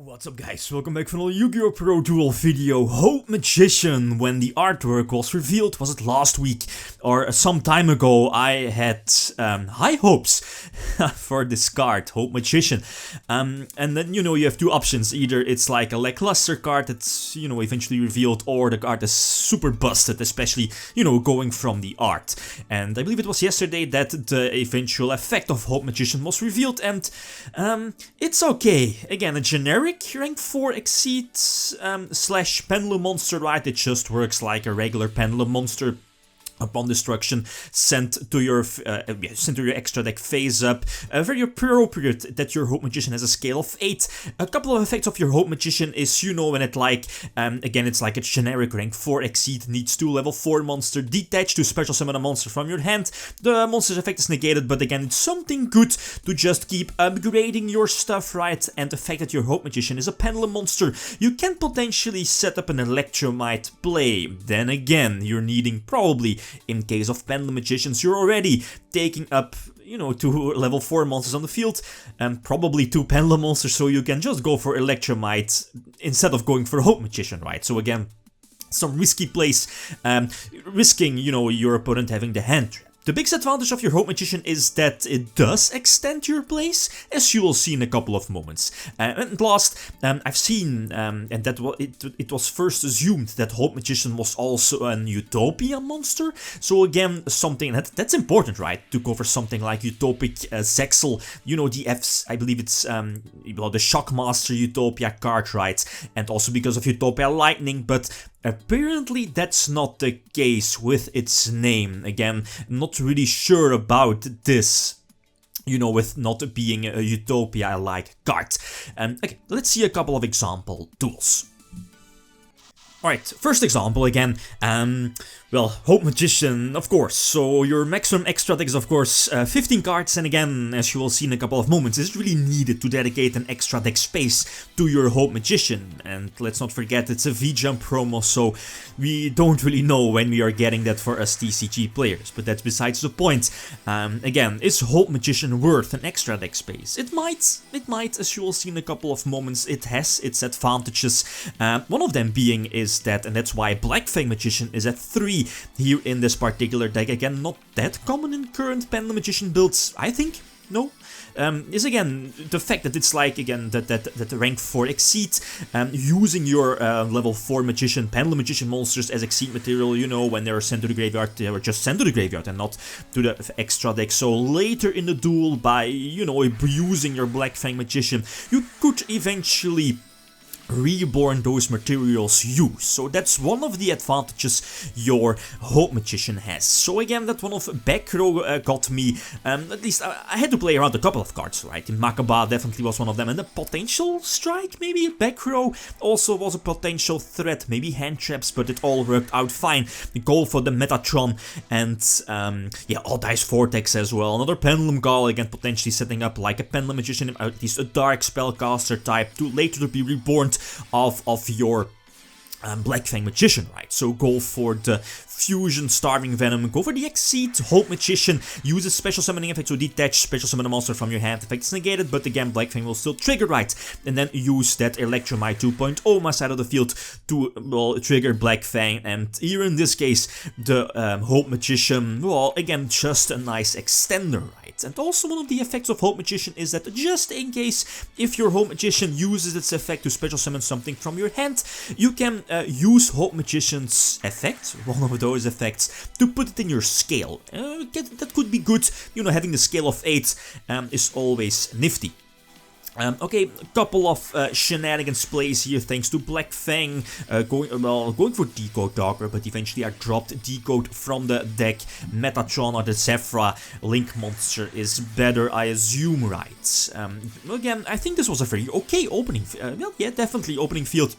What's up guys, welcome back for another YgoPro duel video. Hope Magician, when the artwork was revealed, was it last week or some time ago, I had high hopes for this card, Hope Magician. And then, you have two options, either it's like a lackluster card that's, eventually revealed, or the card is super busted, especially, going from the art. And I believe it was yesterday that the eventual effect of Hope Magician was revealed, and it's okay. Again, a generic rank 4 exceed slash pendulum monster, right? It just works like a regular pendulum monster. Upon destruction, sent to your extra deck phase up. Very appropriate that your Hope Magician has a scale of 8. A couple of effects of your Hope Magician is, when it again, it's like a generic rank 4 exceed, needs 2 level 4 monster, detach to special summon a monster from your hand. The monster's effect is negated, but again, it's something good to just keep upgrading your stuff, right? And the fact that your Hope Magician is a pendulum monster, you can potentially set up an ElectricMudkip play. Then again, you're needing probably, in case of pendulum magicians, you're already taking up, 2 level 4 monsters on the field, and probably 2 pendulum monsters, so you can just go for ElectricMudkip instead of going for Hope Magician, right? So again, some risky plays, risking, your opponent having the hand trap. The biggest advantage of your Hope Magician is that it does extend your plays, as you will see in a couple of moments. And last, I've seen, and that it was first assumed that Hope Magician was also an Utopia monster. So again, something that's important, right? To go for something like Utopic Zexel, I believe it's the Shockmaster Utopia card, right? And also because of Utopia Lightning, but apparently that's not the case with its name. Again, not really sure about this, with not being a Utopia-like card. Okay, let's see a couple of example duels. Alright, first example again, well, Hope Magician, of course, so your maximum extra deck is of course 15 cards, and again, as you will see in a couple of moments, is it really needed to dedicate an extra deck space to your Hope Magician? And let's not forget, it's a V-Jump promo, so we don't really know when we are getting that for us TCG players, but that's besides the point. Again, is Hope Magician worth an extra deck space? It might, as you will see in a couple of moments, it has its advantages. One of them being is that, and that's why Black Fang Magician is at 3 here in this particular deck. Again, not that common in current Pendulum Magician builds, I think. No. Is again the fact that it's like, again, that the rank 4 exceed, using your level 4 magician, pendulum magician monsters as exceed material, when they are sent to the graveyard, they were just sent to the graveyard and not to the extra deck. So later in the duel, by, using your Black Fang Magician, you could eventually reborn those materials used. So that's one of the advantages your Hope Magician has. So again, that one of back row got me, at least I had to play around a couple of cards, right? Makaba definitely was one of them, and the potential strike, maybe back row also was a potential threat, maybe hand traps, but it all worked out fine. The goal for the Metatron, and yeah, All Dice Vortex as well. Another Pendulum Gall, again, potentially setting up like a Pendulum Magician, at least a Dark Spellcaster type, to later to be reborn of your Black Fang Magician, right? So go for the Fusion Starving Venom, go for the Exceed. Hope Magician uses special summoning effect, so detach special summon a monster from your hand. Effect is negated, but again, Black Fang will still trigger, right? And then use that ElectricMudkip 2.0 my side of the field to, well, trigger Black Fang. And here in this case, the Hope Magician, well, again, just a nice extender, right? And also one of the effects of Hope Magician is that just in case, if your Hope Magician uses its effect to special summon something from your hand, you can use Hope Magician's effect, one of those effects, to put it in your scale. That could be good, having the scale of 8 is always nifty. Okay, a couple of shenanigans plays here thanks to Black Fang, going for Decode Dogger, but eventually I dropped Decode from the deck. Metatron or the Zephyra Link monster is better, I assume, right? Again, I think this was a very okay opening, well, yeah, definitely opening field.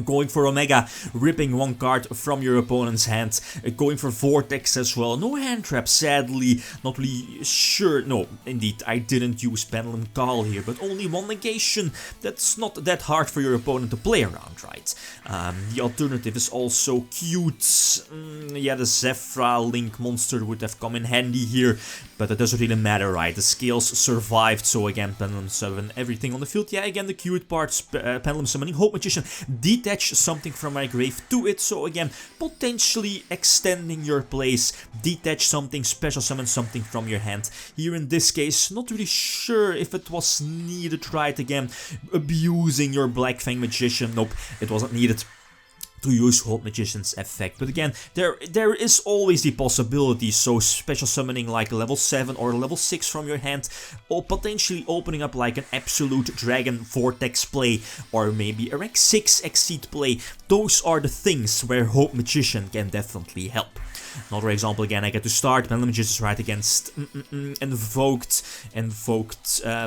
Going for Omega, ripping one card from your opponent's hand, going for Vortex as well. No hand trap, sadly, not really sure. No, indeed, I didn't use Pendulum Call here, but only one negation. That's not that hard for your opponent to play around, right? The alternative is also cute. Yeah, the Zephyra Link monster would have come in handy here, but it doesn't really matter, right? The scales survived, so again, Pendulum Summon everything on the field. Yeah, again, the cute parts, Pendulum Summoning, Hope Magician, detach something from my grave to it, so again, potentially extending your plays, detach something, special summon something from your hand. Here in this case, not really sure if it was needed, right? Again, abusing your Black Fang Magician, nope, it wasn't needed to use Hope Magician's effect, but again, there is always the possibility, so special summoning like a level 7 or a level 6 from your hand, or potentially opening up like an Absolute Dragon Vortex play, or maybe a rank 6 Exceed play. Those are the things where Hope Magician can definitely help. Another example again, I get to start Pendulum Magician's right against invoked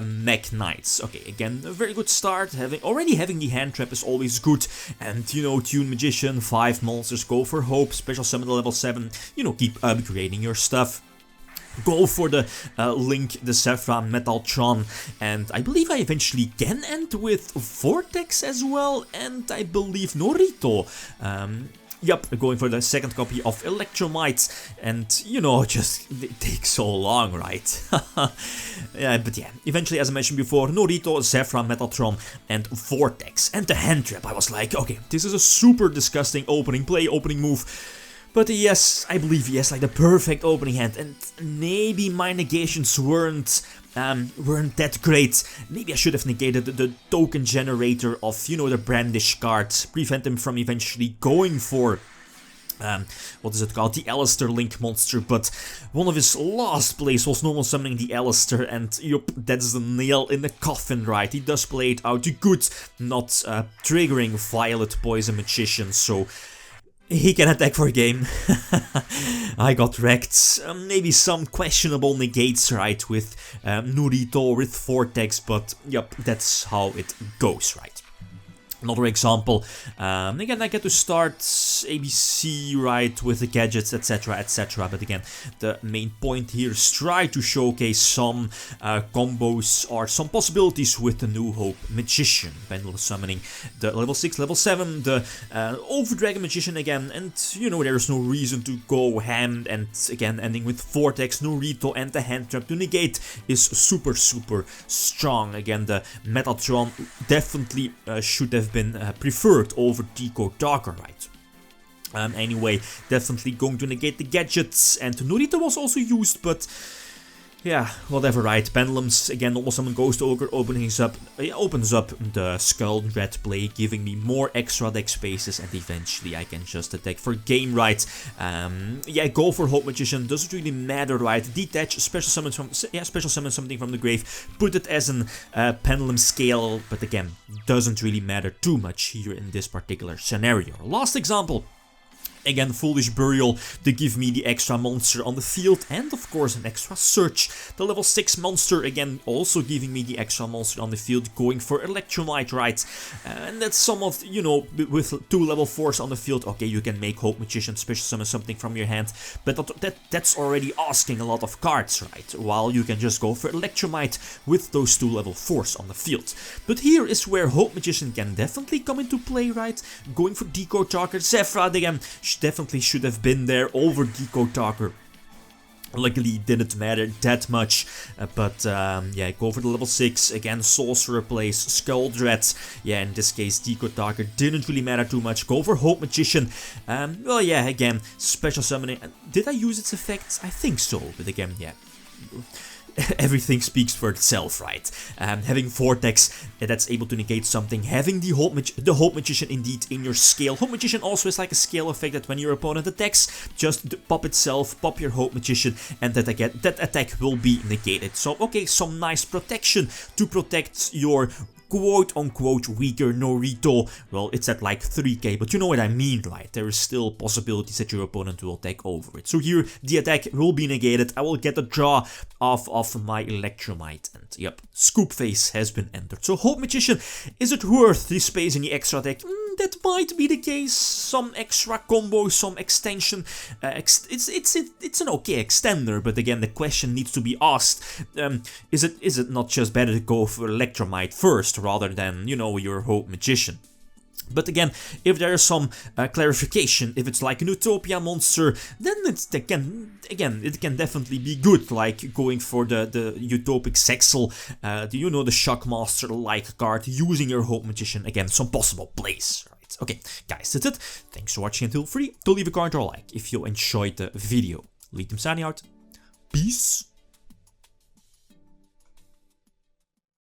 Mech Knights. Okay, again, a very good start. Already having the hand trap is always good, and you know, Tune Magician, 5 monsters, go for Hope, special summon the level 7, you know, keep upgrading your stuff. Go for the Link, the Zephyra, Metaltron, and I believe I eventually can end with Vortex as well, and I believe Norito. Yep, going for the second copy of ElectricMudkip, and you know, just it takes so long, right? Yeah, but yeah, eventually, as I mentioned before, Norito, Zephyra, Metaltron, and Vortex, and the hand trap. I was like, okay, this is a super disgusting opening play, opening move. But yes, I believe yes, like the perfect opening hand, and maybe my negations weren't that great. Maybe I should have negated the token generator of, you know, the Brandish card, prevent him from eventually going for what is it called, the Alistair Link monster, but one of his last plays was normal summoning the Alistair, and yup, that's the nail in the coffin, right? He does play it out good, not triggering Violet Poison Magician, so he can attack for a game. I got wrecked. Maybe some questionable negates, right, with Norito, with Vortex, but yep, that's how it goes, right? Another example, again, I get to start ABC, right, with the gadgets, etc, etc, but again, the main point here is try to showcase some combos or some possibilities with the New Hope Magician, Pendulum Summoning the level 6, level 7, the Overdragon Magician again, and you know, there's no reason to go ham, and again, ending with Vortex, Norito, and the hand trap to negate is super, super strong. Again, the Metatron definitely should have been preferred over Decode Darker, right? Anyway, definitely going to negate the gadgets, and Norito was also used, but yeah, whatever, right? Pendulums, again, normal summon Ghost Ogre opens up the Skull Dread play, giving me more extra deck spaces, and eventually I can just attack for game, right? Yeah, go for Hope Magician, doesn't really matter, right? Detach, special summon something from the grave, put it as an Pendulum scale, but again, doesn't really matter too much here in this particular scenario. Last example. Again, Foolish Burial to give me the extra monster on the field, and of course an extra search. The level 6 monster, again, also giving me the extra monster on the field, going for Electromite, right? And that's some of, you know, with 2 level 4s on the field, okay, you can make Hope Magician, special summon something from your hand, but that's already asking a lot of cards, right? While you can just go for Electromite with those 2 level 4s on the field. But here is where Hope Magician can definitely come into play, right? Going for Decode Darker, Zephyra again, definitely should have been there over Decode Darker. Luckily, it didn't matter that much, but yeah, go for the level 6, again, Sorcerer plays, Skull Dread, yeah, in this case, Decode Darker didn't really matter too much, go for Hope Magician, well, yeah, again, special summoning, did I use its effects? I think so, but again, yeah. Everything speaks for itself, right? Having Vortex that's able to negate something, having the Hope Magician indeed in your scale. Hope Magician also is like a scale effect that when your opponent attacks, just pop itself, pop your Hope Magician, and that attack will be negated. So, okay, some nice protection to protect your quote-unquote weaker Norito. Well, it's at like 3k, but you know what I mean, right? There is still possibilities that your opponent will take over it. So here, the attack will be negated. I will get a draw off my Electromite, and yep, Scoop Phase has been entered. So Hope Magician, is it worth the space in the extra deck? that might be the case. Some extra combo, some extension. It's an okay extender, but again, the question needs to be asked: is it not just better to go for ElectricMudkip first rather than, you know, your Hope Magician? But again, if there is some clarification, if it's like an Utopia monster, then it can definitely be good, like going for the Utopic Sexel, you know, the Shockmaster-like card, using your Hope Magician. Again, some possible plays, right? Okay, guys, that's it. Thanks for watching, and feel free to leave a comment or a like if you enjoyed the video. Lithium signing out. Peace.